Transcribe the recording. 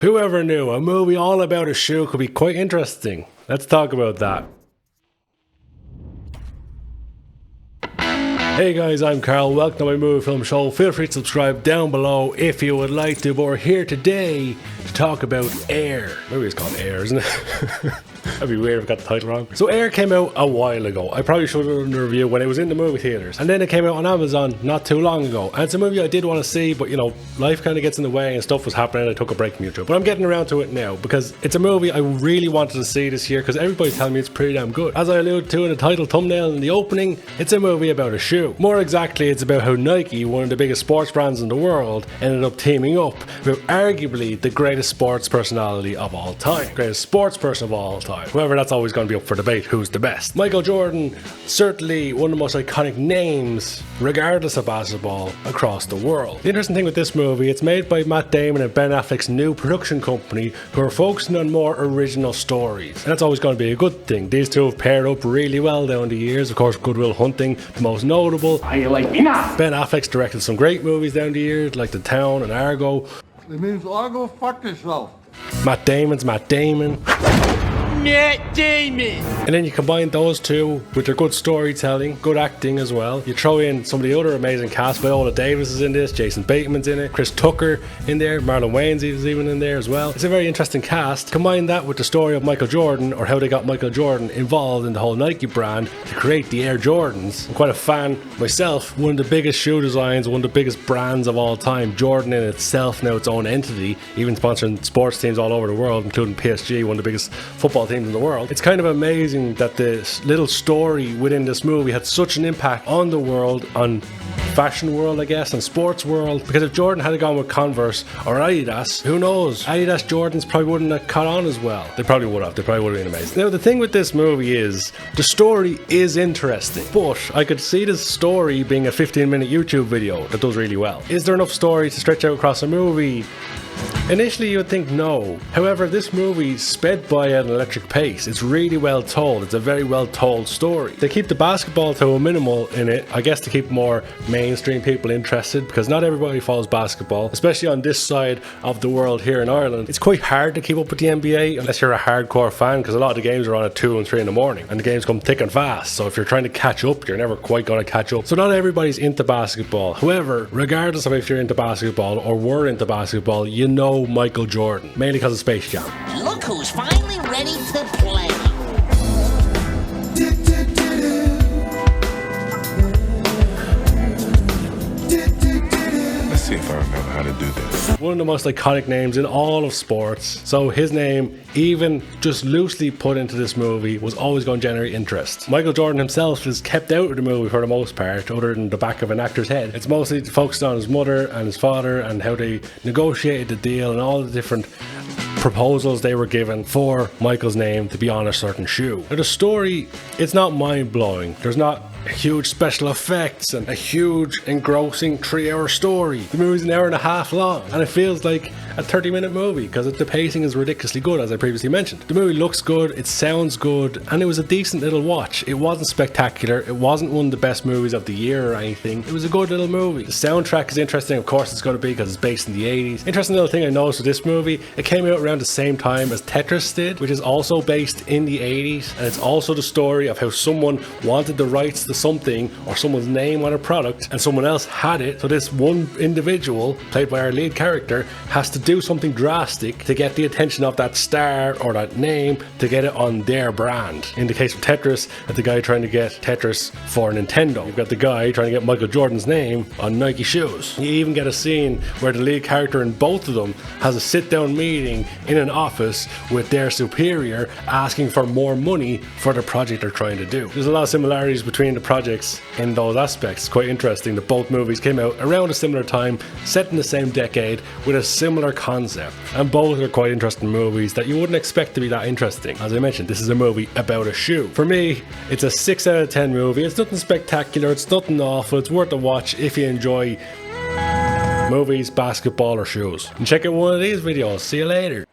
Whoever knew a movie all about a shoe could be quite interesting? Let's talk about that. Hey guys, I'm Karl, welcome to my movie film show. Feel free to subscribe down below if you would like to, but we're here today to talk about Air. Maybe it's called Air, isn't it? That'd be weird if I got the title wrong. So Air came out a while ago. I probably should have done a review when it was in the movie theaters. And then it came out on Amazon not too long ago. And it's a movie I did want to see, but you know, life kind of gets in the way and stuff was happening and I took a break from YouTube. But I'm getting around to it now because it's a movie I really wanted to see this year because everybody's telling me it's pretty damn good. As I alluded to in the title, thumbnail, and the opening, it's a movie about a shoe. More exactly, it's about how Nike, one of the biggest sports brands in the world, ended up teaming up with arguably the greatest sports personality of all time. Greatest sports person of all time. However, that's always going to be up for debate, who's the best. Michael Jordan, certainly one of the most iconic names, regardless of basketball, across the world. The interesting thing with this movie, it's made by Matt Damon and Ben Affleck's new production company, who are focusing on more original stories. And that's always going to be a good thing. These two have paired up really well down the years. Of course, Good Will Hunting, the most notable. Are you like enough? Ben Affleck's directed some great movies down the years, like The Town and Argo. It means Argo, fuck yourself. Matt Damon's Matt Damon. Matt Damon! And then you combine those two with their good storytelling, good acting as well. You throw in some of the other amazing cast. Viola Davis is in this, Jason Bateman's in it, Chris Tucker in there, Marlon Wayans is even in there as well. It's a very interesting cast. Combine that with the story of Michael Jordan, or how they got Michael Jordan involved in the whole Nike brand to create the Air Jordans. I'm quite a fan myself. One of the biggest shoe designs, one of the biggest brands of all time. Jordan in itself now its own entity, even sponsoring sports teams all over the world, including PSG, one of the biggest football teams in the world. It's kind of amazing that this little story within this movie had such an impact on the world, on fashion world, I guess, and sports world. Because if Jordan had gone with Converse or Adidas, who knows? Adidas Jordans probably wouldn't have caught on as well. They probably would have. They probably would have been amazing. Now, the thing with this movie is the story is interesting, but I could see this story being a 15-minute YouTube video that does really well. Is there enough story to stretch out across a movie? Initially you would think no. However, this movie sped by at an electric pace. It's really well told. It's a very well told story. They keep the basketball to a minimal in it, I guess to keep more mainstream people interested, because not everybody follows basketball, especially on this side of the world here in Ireland. It's quite hard to keep up with the NBA unless you're a hardcore fan, because a lot of the games are on at 2 and 3 in the morning and the games come thick and fast. So if you're trying to catch up, you're never quite going to catch up. So not everybody's into basketball. However, regardless of if you're into basketball or were into basketball, you know Michael Jordan, mainly because of Space Jam. Look who's finally ready to play. Let's see if I remember how to do this. One of the most iconic names in all of sports, so his name, even just loosely put into this movie, was always going to generate interest. Michael Jordan himself is kept out of the movie for the most part, other than the back of an actor's head. It's mostly focused on his mother and his father and how they negotiated the deal and all the different proposals they were given for Michael's name to be on a certain shoe. Now, the story, it's not mind-blowing. There's not huge special effects and a huge engrossing 3-hour story. The movie's an hour and a half long and it feels like a 30-minute movie because the pacing is ridiculously good, as I previously mentioned. The movie looks good, it sounds good, and it was a decent little watch. It wasn't spectacular, it wasn't one of the best movies of the year or anything. It was a good little movie. The soundtrack is interesting, of course it's going to be because it's based in the 80s. Interesting little thing I noticed with this movie, it came out around the same time as Tetris did, which is also based in the 80s, and it's also the story of how someone wanted the rights to something or someone's name on a product and someone else had it, so this one individual, played by our lead character, has to do something drastic to get the attention of that star or that name to get it on their brand. In the case of Tetris, that's the guy trying to get Tetris for Nintendo. You've got the guy trying to get Michael Jordan's name on Nike shoes. You even get a scene where the lead character in both of them has a sit-down meeting in an office with their superior asking for more money for the project they're trying to do. There's a lot of similarities between the projects in those aspects. It's quite interesting that both movies came out around a similar time, set in the same decade, with a similar concept. And both are quite interesting movies that you wouldn't expect to be that interesting. As I mentioned, this is a movie about a shoe. For me, it's a 6 out of 10 movie. It's nothing spectacular, it's nothing awful, it's worth a watch if you enjoy movies, basketball or shoes. And check out one of these videos. See you later.